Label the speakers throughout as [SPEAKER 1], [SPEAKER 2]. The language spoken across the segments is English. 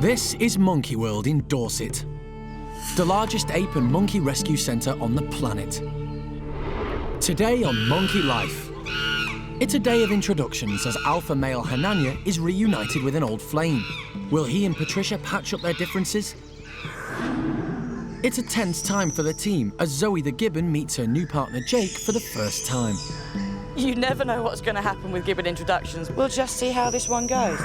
[SPEAKER 1] This is Monkey World in Dorset, the largest ape and monkey rescue centre on the planet. Today on Monkey Life, it's a day of introductions as alpha male Hananya is reunited with an old flame. Will he and Patricia patch up their differences? It's a tense time for the team as Zoe the Gibbon meets her new partner Jake for the first time.
[SPEAKER 2] You never know what's going to happen with Gibbon introductions. We'll just see how this one goes.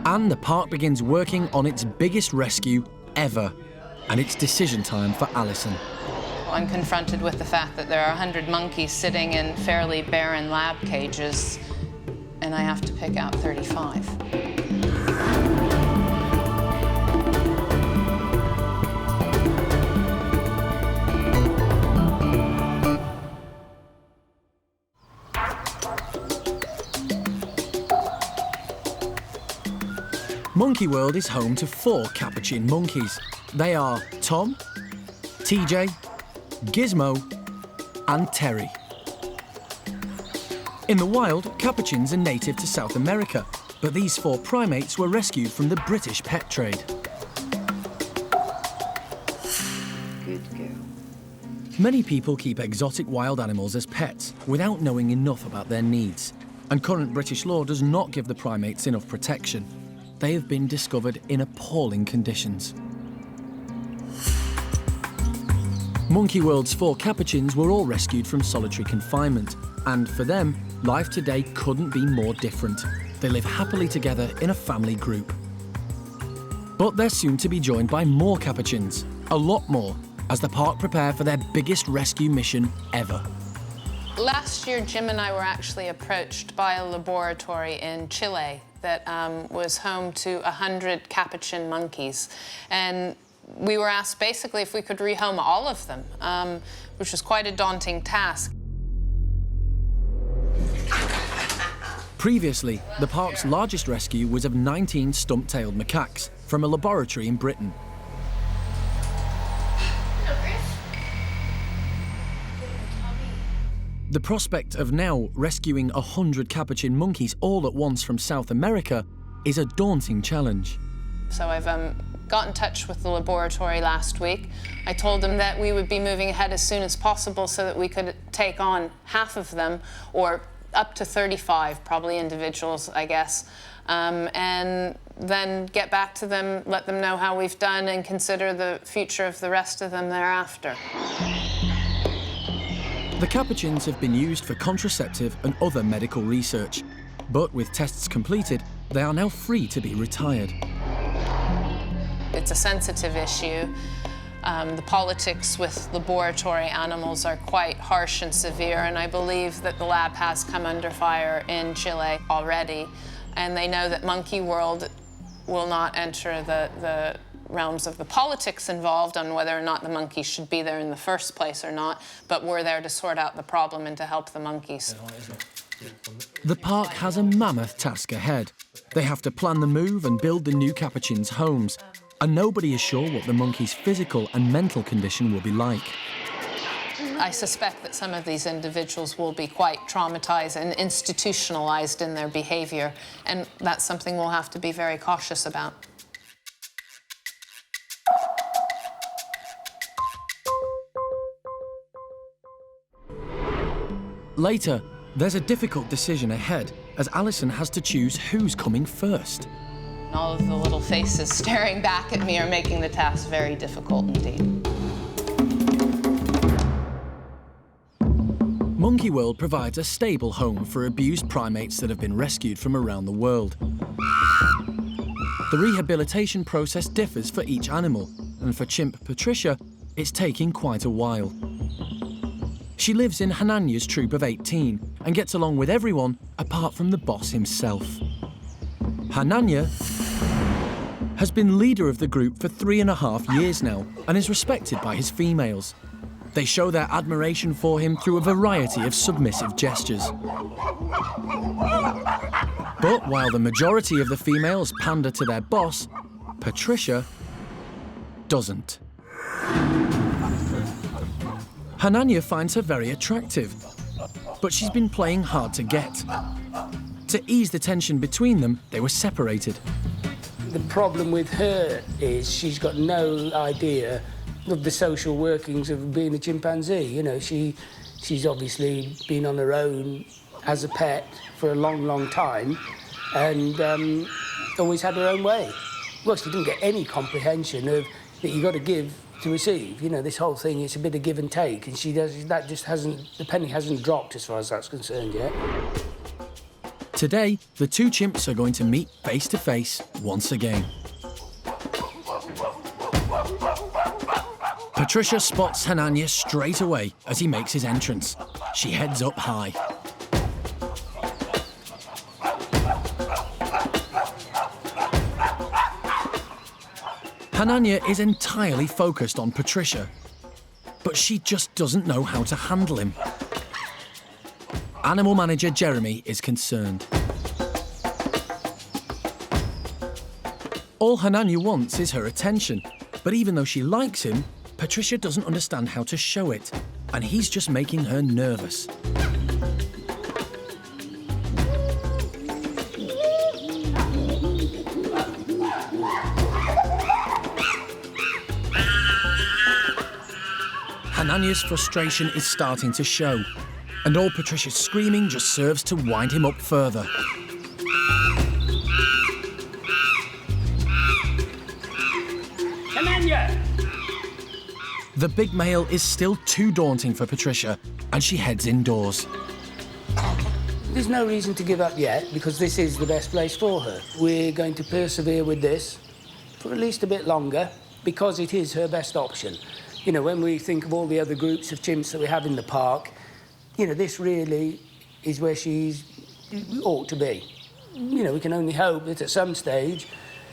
[SPEAKER 1] And the park begins working on its biggest rescue ever. And it's decision time for Alison.
[SPEAKER 3] I'm confronted with the fact that there are 100 monkeys sitting in fairly barren lab cages, and I have to pick out 35.
[SPEAKER 1] Monkey World is home to 4 capuchin monkeys. They are Tom, TJ, Gizmo, and Terry. In the wild, capuchins are native to South America, but these 4 primates were rescued from the British pet trade.
[SPEAKER 3] Good girl.
[SPEAKER 1] Many people keep exotic wild animals as pets without knowing enough about their needs, and current British law does not give the primates enough protection. They have been discovered in appalling conditions. Monkey World's 4 capuchins were all rescued from solitary confinement, and for them, life today couldn't be more different. They live happily together in a family group. But they're soon to be joined by more capuchins, a lot more, as the park prepare for their biggest rescue mission ever.
[SPEAKER 3] Last year, Jim and I were actually approached by a laboratory in Chile that was home to 100 capuchin monkeys. And we were asked basically if we could rehome all of them, which was quite a daunting task.
[SPEAKER 1] Previously, the park's largest rescue was of 19 stump-tailed macaques from a laboratory in Britain. The prospect of now rescuing 100 capuchin monkeys all at once from South America is a daunting challenge.
[SPEAKER 3] So I've got in touch with the laboratory last week. I told them that we would be moving ahead as soon as possible so that we could take on half of them, or up to 35, probably individuals, I guess, and then get back to them, let them know how we've done, and consider the future of the rest of them thereafter.
[SPEAKER 1] The capuchins have been used for contraceptive and other medical research, but with tests completed, they are now free to be retired.
[SPEAKER 3] It's a sensitive issue. The politics with laboratory animals are quite harsh and severe, and I believe that the lab has come under fire in Chile already, and they know that Monkey World will not enter the realms of the politics involved on whether or not the monkeys should be there in the first place or not, but we're there to sort out the problem and to help the monkeys.
[SPEAKER 1] The park has a mammoth task ahead. They have to plan the move and build the new capuchins' homes, and nobody is sure what the monkeys' physical and mental condition will be like.
[SPEAKER 3] I suspect that some of these individuals will be quite traumatized and institutionalized in their behavior, and that's something we'll have to be very cautious about.
[SPEAKER 1] Later, there's a difficult decision ahead as Alison has to choose who's coming first.
[SPEAKER 3] All of the little faces staring back at me are making the task very difficult indeed.
[SPEAKER 1] Monkey World provides a stable home for abused primates that have been rescued from around the world. The rehabilitation process differs for each animal, and for chimp Patricia, it's taking quite a while. She lives in Hananya's troop of 18 and gets along with everyone apart from the boss himself. Hananya has been leader of the group for 3.5 years now and is respected by his females. They show their admiration for him through a variety of submissive gestures. But while the majority of the females pander to their boss, Patricia doesn't. Hananya finds her very attractive, but she's been playing hard to get. To ease the tension between them, they were separated.
[SPEAKER 4] the problem with her is she's got no idea of the social workings of being a chimpanzee. You know, she's obviously been on her own as a pet for a long, long time and always had her own way. Well, she didn't get any comprehension of that you got to give to receive. You know, this whole thing, it's a bit of give and take, and the penny hasn't dropped as far as that's concerned yet.
[SPEAKER 1] Today, the two chimps are going to meet face to face once again. Patricia spots Hananya straight away as he makes his entrance. She heads up high. Hananya is entirely focused on Patricia, but she just doesn't know how to handle him. Animal manager Jeremy is concerned. All Hananya wants is her attention, but even though she likes him, Patricia doesn't understand how to show it, and he's just making her nervous. Hananya's frustration is starting to show, and all Patricia's screaming just serves to wind him up further.
[SPEAKER 4] Hananya!
[SPEAKER 1] The big male is still too daunting for Patricia, and she heads indoors.
[SPEAKER 4] There's no reason to give up yet, because this is the best place for her. We're going to persevere with this for at least a bit longer, because it is her best option. You know, when we think of all the other groups of chimps that we have in the park, you know, this really is where she ought to be. You know, we can only hope that at some stage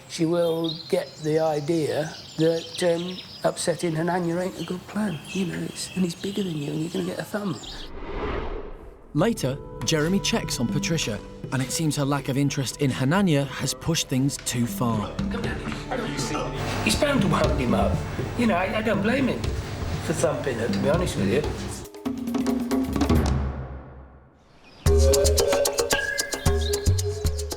[SPEAKER 4] she will get the idea that upsetting Hananya ain't a good plan. You know, and he's bigger than you and you're going to get a thumb.
[SPEAKER 1] Later, Jeremy checks on Patricia, and it seems her lack of interest in Hananya has pushed things too far.
[SPEAKER 4] He's bound to wound him up. You know, I don't blame him for thumping her, to be honest with you.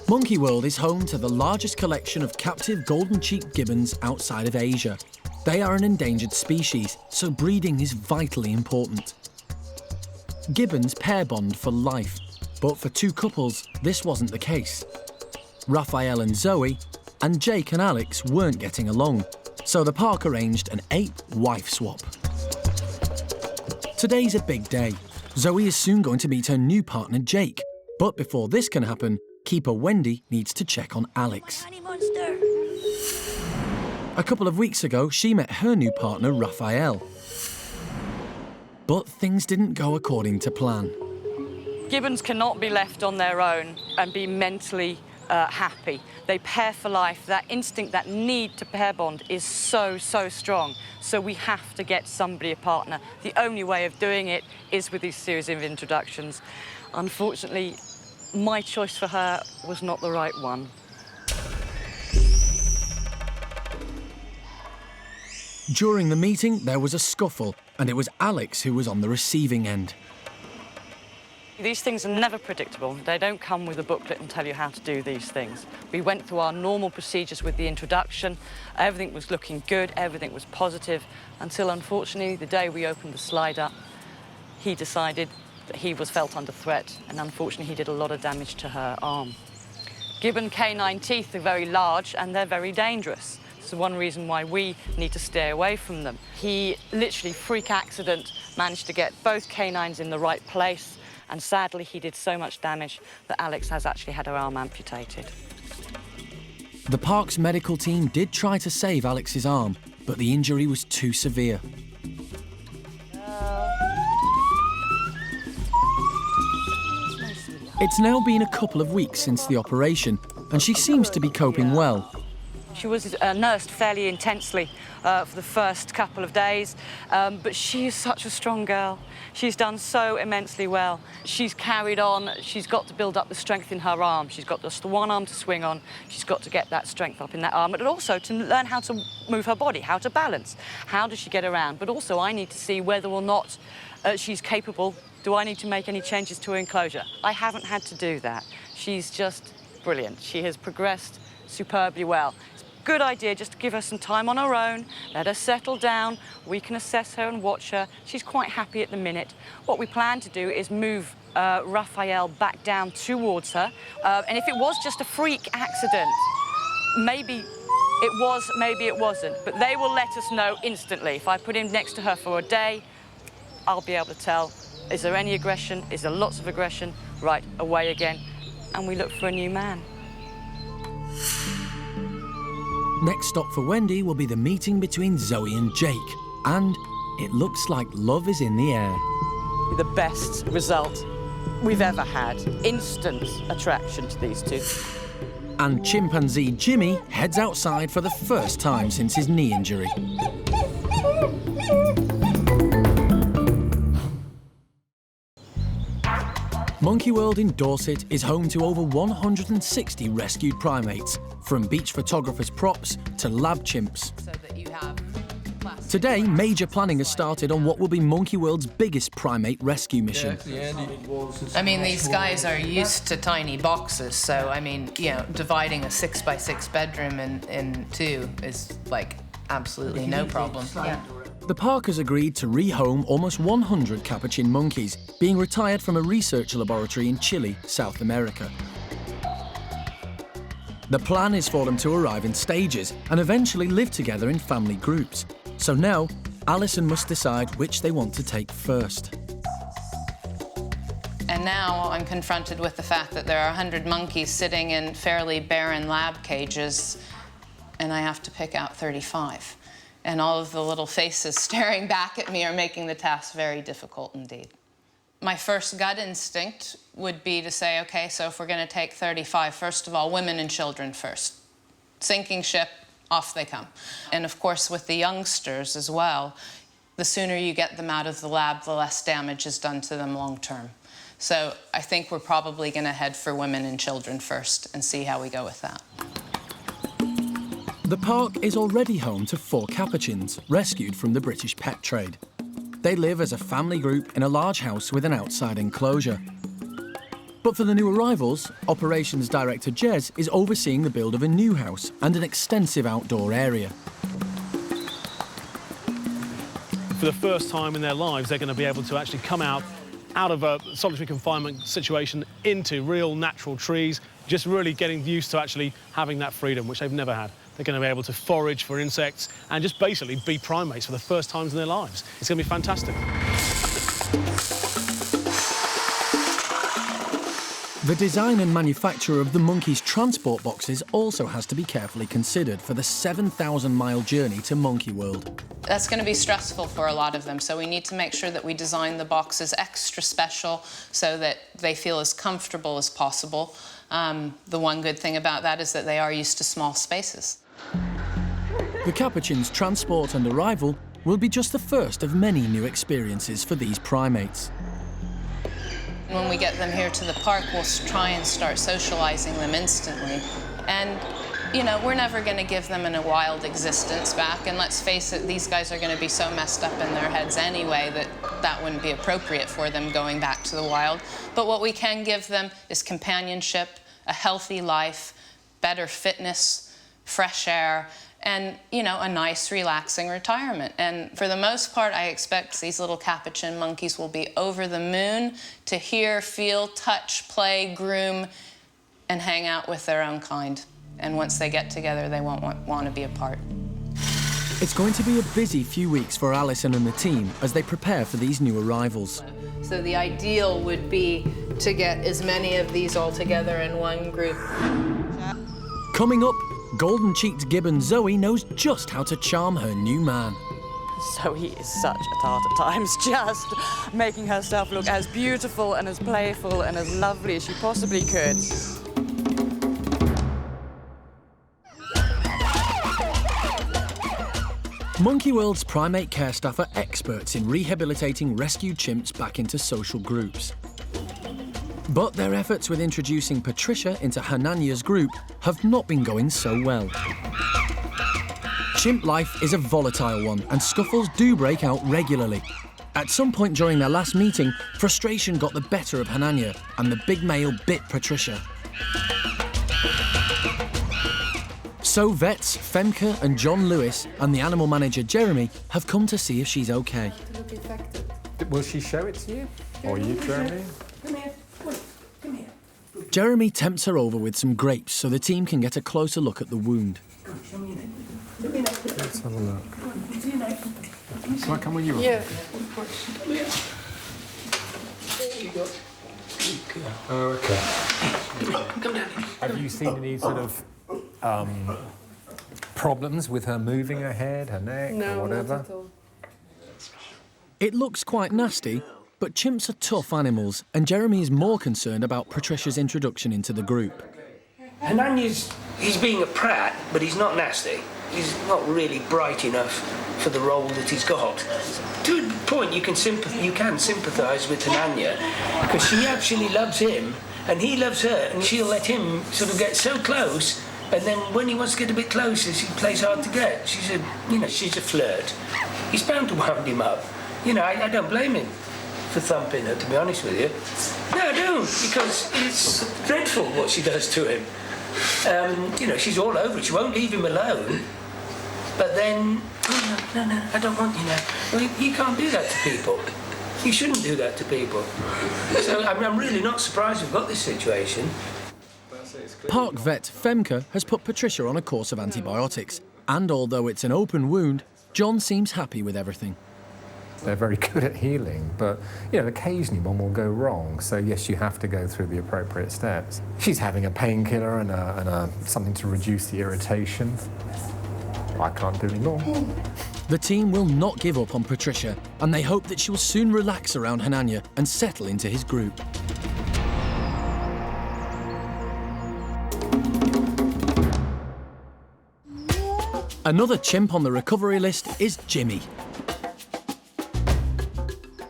[SPEAKER 1] Monkey World is home to the largest collection of captive golden-cheeked gibbons outside of Asia. They are an endangered species, so breeding is vitally important. Gibbons pair bond for life, but for two couples, this wasn't the case. Raphael and Zoe, and Jake and Alex weren't getting along, so the park arranged an ape-wife swap. Today's a big day. Zoe is soon going to meet her new partner, Jake. But before this can happen, keeper Wendy needs to check on Alex.
[SPEAKER 5] Honey monster.
[SPEAKER 1] A couple of weeks ago, she met her new partner, Raphael. But things didn't go according to plan.
[SPEAKER 2] Gibbons cannot be left on their own and be mentally happy. They pair for life. That instinct, that need to pair bond is so, so strong. So we have to get somebody a partner. The only way of doing it is with these series of introductions. Unfortunately, my choice for her was not the right one.
[SPEAKER 1] During the meeting, there was a scuffle, and it was Alex who was on the receiving end.
[SPEAKER 2] These things are never predictable. They don't come with a booklet and tell you how to do these things. We went through our normal procedures with the introduction. Everything was looking good, everything was positive, until unfortunately, the day we opened the slide up, he decided that he was felt under threat, and unfortunately, he did a lot of damage to her arm. Gibbon canine teeth are very large and they're very dangerous. So one reason why we need to stay away from them. He literally, freak accident, managed to get both canines in the right place, and sadly he did so much damage that Alex has actually had her arm amputated.
[SPEAKER 1] The park's medical team did try to save Alex's arm, but the injury was too severe. It's now been a couple of weeks since the operation, and she seems to be coping well.
[SPEAKER 2] She was nursed fairly intensely for the first couple of days, but she is such a strong girl. She's done so immensely well. She's carried on. She's got to build up the strength in her arm. She's got just the one arm to swing on. She's got to get that strength up in that arm, but also to learn how to move her body, how to balance. How does she get around? But also I need to see whether or not she's capable. Do I need to make any changes to her enclosure? I haven't had to do that. She's just brilliant. She has progressed superbly well. It's good idea just to give her some time on her own, let her settle down, we can assess her and watch her. She's quite happy at the minute. What we plan to do is move Raphael back down towards her, and if it was just a freak accident, maybe it was, maybe it wasn't, but they will let us know instantly. If I put him next to her for a day, I'll be able to tell, is there any aggression, is there lots of aggression, right, away again, and we look for a new man.
[SPEAKER 1] Next stop for Wendy will be the meeting between Zoe and Jake, and it looks like love is in the air.
[SPEAKER 2] The best result we've ever had. Instant attraction to these two.
[SPEAKER 1] And chimpanzee Jimmy heads outside for the first time since his knee injury. Monkey World in Dorset is home to over 160 rescued primates, from beach photographers' props to lab chimps.
[SPEAKER 3] So that you have
[SPEAKER 1] Today, major planning has started on what will be Monkey World's biggest primate rescue mission.
[SPEAKER 3] I mean, these guys are used to tiny boxes, so, I mean, you know, dividing a 6x6 bedroom in two is, like, absolutely no problem. Yeah.
[SPEAKER 1] The park has agreed to rehome almost 100 capuchin monkeys, being retired from a research laboratory in Chile, South America. The plan is for them to arrive in stages and eventually live together in family groups. So now, Alison must decide which they want to take first.
[SPEAKER 3] And now I'm confronted with the fact that there are 100 monkeys sitting in fairly barren lab cages, and I have to pick out 35. And all of the little faces staring back at me are making the task very difficult indeed. My first gut instinct would be to say, okay, so if we're going to take 35, first of all, women and children first. Sinking ship, off they come. And of course, with the youngsters as well, the sooner you get them out of the lab, the less damage is done to them long term. So I think we're probably going to head for women and children first and see how we go with that.
[SPEAKER 1] The park is already home to 4 capuchins, rescued from the British pet trade. They live as a family group in a large house with an outside enclosure. But for the new arrivals, Operations Director Jez is overseeing the build of a new house and an extensive outdoor area.
[SPEAKER 5] For the first time in their lives, they're going to be able to actually come out of a solitary confinement situation into real natural trees, just really getting used to actually having that freedom, which they've never had. They're going to be able to forage for insects and just basically be primates for the first times in their lives. It's going to be fantastic.
[SPEAKER 1] The design and manufacture of the monkeys' transport boxes also has to be carefully considered for the 7,000-mile journey to Monkey World.
[SPEAKER 3] That's going to be stressful for a lot of them, so we need to make sure that we design the boxes extra special so that they feel as comfortable as possible. The one good thing about that is that they are used to small spaces.
[SPEAKER 1] The capuchins' transport and arrival will be just the first of many new experiences for these primates.
[SPEAKER 3] When we get them here to the park, we'll try and start socializing them instantly. And, you know, we're never going to give them a wild existence back. And let's face it, these guys are going to be so messed up in their heads anyway that that wouldn't be appropriate for them going back to the wild. But what we can give them is companionship, a healthy life, better fitness, fresh air, and, you know, a nice, relaxing retirement. And for the most part, I expect these little capuchin monkeys will be over the moon to hear, feel, touch, play, groom, and hang out with their own kind. And once they get together, they won't want to be apart.
[SPEAKER 1] It's going to be a busy few weeks for Alison and the team as they prepare for these new arrivals.
[SPEAKER 3] So the ideal would be to get as many of these all together in one group.
[SPEAKER 1] Coming up, golden-cheeked Gibbon Zoe knows just how to charm her new man.
[SPEAKER 2] Zoe is such a tart at times, just making herself look as beautiful and as playful and as lovely as she possibly could.
[SPEAKER 1] Monkey World's primate care staff are experts in rehabilitating rescued chimps back into social groups. But their efforts with introducing Patricia into Hananya's group have not been going so well. Chimp life is a volatile one, and scuffles do break out regularly. At some point during their last meeting, frustration got the better of Hananya, and the big male bit Patricia. So vets Femke and John Lewis and the animal manager Jeremy have come to see if she's okay.
[SPEAKER 6] Will she show it to you? Or you, Jeremy?
[SPEAKER 4] Come here. Come here.
[SPEAKER 1] Jeremy tempts her over with some grapes so the team can get a closer look at the wound.
[SPEAKER 4] Show me your neck. Show me your neck.
[SPEAKER 6] Let's have a look.
[SPEAKER 4] See your neck.
[SPEAKER 6] Shall I come with you?
[SPEAKER 3] Yeah.
[SPEAKER 4] Come here. There you go.
[SPEAKER 6] Oh, okay.
[SPEAKER 4] Come down.
[SPEAKER 6] Have you seen any sort of problems with her moving her head, her neck, or whatever?
[SPEAKER 3] Not at all.
[SPEAKER 1] It looks quite nasty, but chimps are tough animals, and Jeremy is more concerned about Patricia's introduction into the group.
[SPEAKER 4] Hananya's, he's being a prat, but he's not nasty. He's not really bright enough for the role that he's got. To a point, you can sympathise with Hananya, because she actually loves him, and he loves her, and she'll let him sort of get so close, and then when he wants to get a bit closer, she plays hard to get. She's a flirt. He's bound to wound him up. I don't blame him for thumping her, to be honest with you. No, I don't, because it's dreadful what she does to him. She's all over it. She won't leave him alone. But then, no, I don't want you now. You can't do that to people. You shouldn't do that to people. So I'm really not surprised we've got this situation.
[SPEAKER 1] Park vet Femke has put Patricia on a course of antibiotics, and although it's an open wound, John seems happy with everything.
[SPEAKER 6] They're very good at healing, but occasionally one will go wrong. So yes, you have to go through the appropriate steps. She's having a painkiller and something to reduce the irritation. I can't do any more.
[SPEAKER 1] The team will not give up on Patricia, and they hope that she will soon relax around Hananya and settle into his group. Another chimp on the recovery list is Jimmy.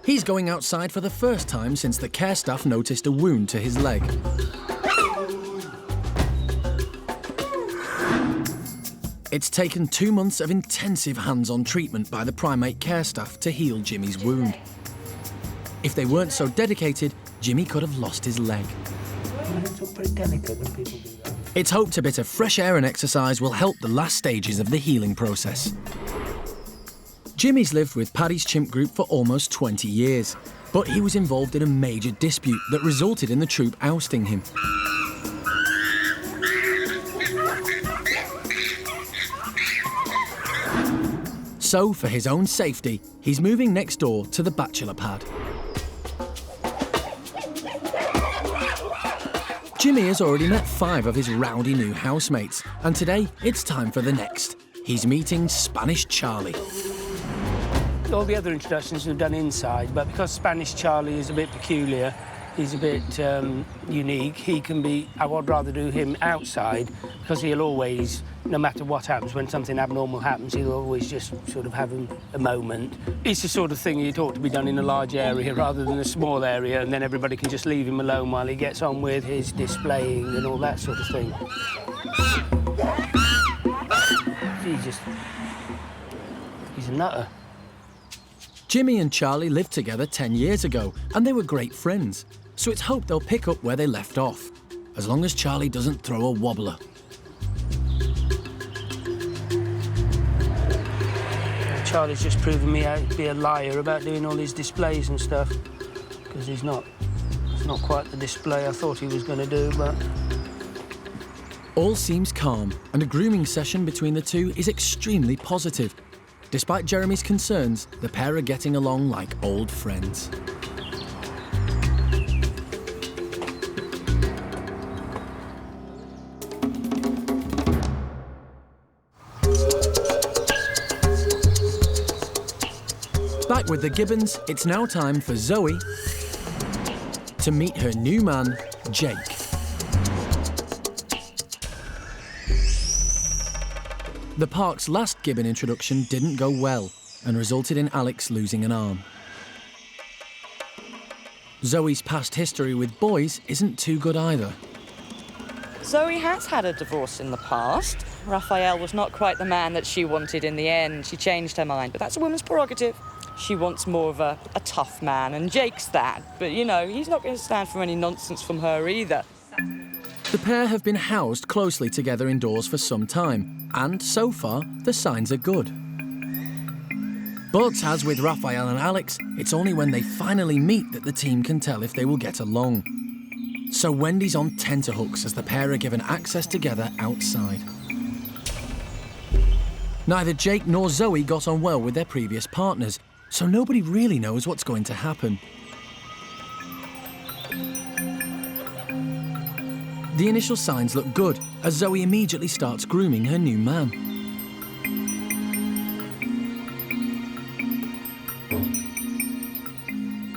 [SPEAKER 1] He's going outside for the first time since the care staff noticed a wound to his leg. It's taken 2 months of intensive hands-on treatment by the primate care staff to heal Jimmy's wound. If they weren't so dedicated, Jimmy could have lost his leg.
[SPEAKER 4] It's very delicate when people do that.
[SPEAKER 1] It's hoped a bit of fresh air and exercise will help the last stages of the healing process. Jimmy's lived with Paddy's chimp group for almost 20 years, but he was involved in a major dispute that resulted in the troop ousting him. So, for his own safety, he's moving next door to the Bachelor pad. Jimmy has already met 5 of his rowdy new housemates, and today it's time for the next. He's meeting Spanish Charlie.
[SPEAKER 4] All the other introductions are done inside, but because Spanish Charlie is a bit peculiar, he's a bit unique, I would rather do him outside, because he'll always, no matter what happens, when something abnormal happens, he'll always just sort of have a moment. It's the sort of thing it ought to be done in a large area rather than a small area, and then everybody can just leave him alone while he gets on with his displaying and all that sort of thing. He's a nutter.
[SPEAKER 1] Jimmy and Charlie lived together 10 years ago, and they were great friends, so it's hoped they'll pick up where they left off, as long as Charlie doesn't throw a wobbler.
[SPEAKER 4] Charlie's just proven me out to be a liar about doing all his displays and stuff, because it's not quite the display I thought he was going to do, but...
[SPEAKER 1] All seems calm, and a grooming session between the two is extremely positive. Despite Jeremy's concerns, the pair are getting along like old friends. Back with the Gibbons, it's now time for Zoe to meet her new man, Jake. The park's last Gibbon introduction didn't go well and resulted in Alex losing an arm. Zoe's past history with boys isn't too good either.
[SPEAKER 2] Zoe has had a divorce in the past. Raphael was not quite the man that she wanted in the end. She changed her mind, but that's a woman's prerogative. She wants more of a tough man, and Jake's that. But, he's not going to stand for any nonsense from her either.
[SPEAKER 1] The pair have been housed closely together indoors for some time, and so far, the signs are good. But as with Raphael and Alex, it's only when they finally meet that the team can tell if they will get along. So Wendy's on tenterhooks as the pair are given access together outside. Neither Jake nor Zoe got on well with their previous partners, so nobody really knows what's going to happen. The initial signs look good, as Zoe immediately starts grooming her new man.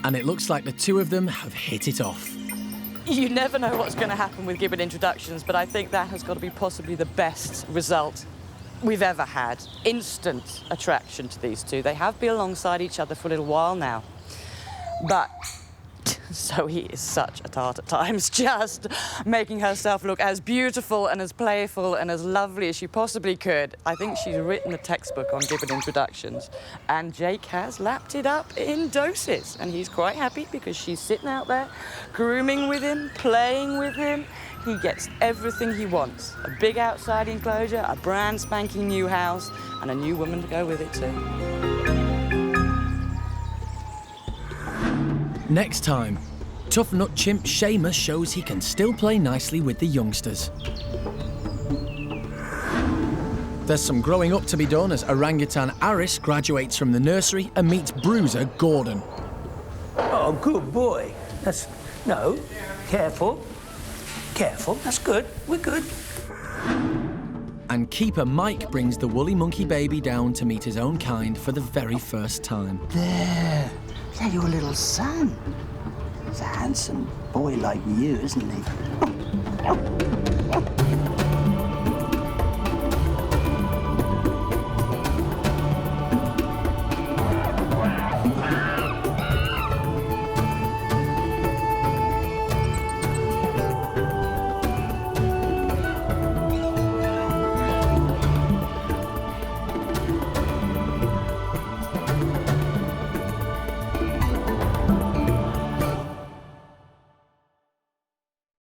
[SPEAKER 1] And it looks like the two of them have hit it off.
[SPEAKER 2] You never know what's going to happen with Gibbon introductions, but I think that has got to be possibly the best result we've ever had. Instant attraction to these two. They have been alongside each other for a little while now. But Zoe is such a tart at times, just making herself look as beautiful and as playful and as lovely as she possibly could. I think she's written the textbook on Gibbon introductions, and Jake has lapped it up in doses, and he's quite happy because she's sitting out there grooming with him, playing with him. He gets everything he wants. A big outside enclosure, a brand spanking new house, and a new woman to go with it too.
[SPEAKER 1] Next time, tough nut chimp Seamus shows he can still play nicely with the youngsters. There's some growing up to be done as orangutan Aris graduates from the nursery and meets bruiser Gordon.
[SPEAKER 4] Oh, good boy. No, careful. Careful, that's good. We're good.
[SPEAKER 1] And keeper Mike brings the woolly monkey baby down to meet his own kind for the very first time.
[SPEAKER 7] There. Is that your little son? He's a handsome boy like you, isn't he?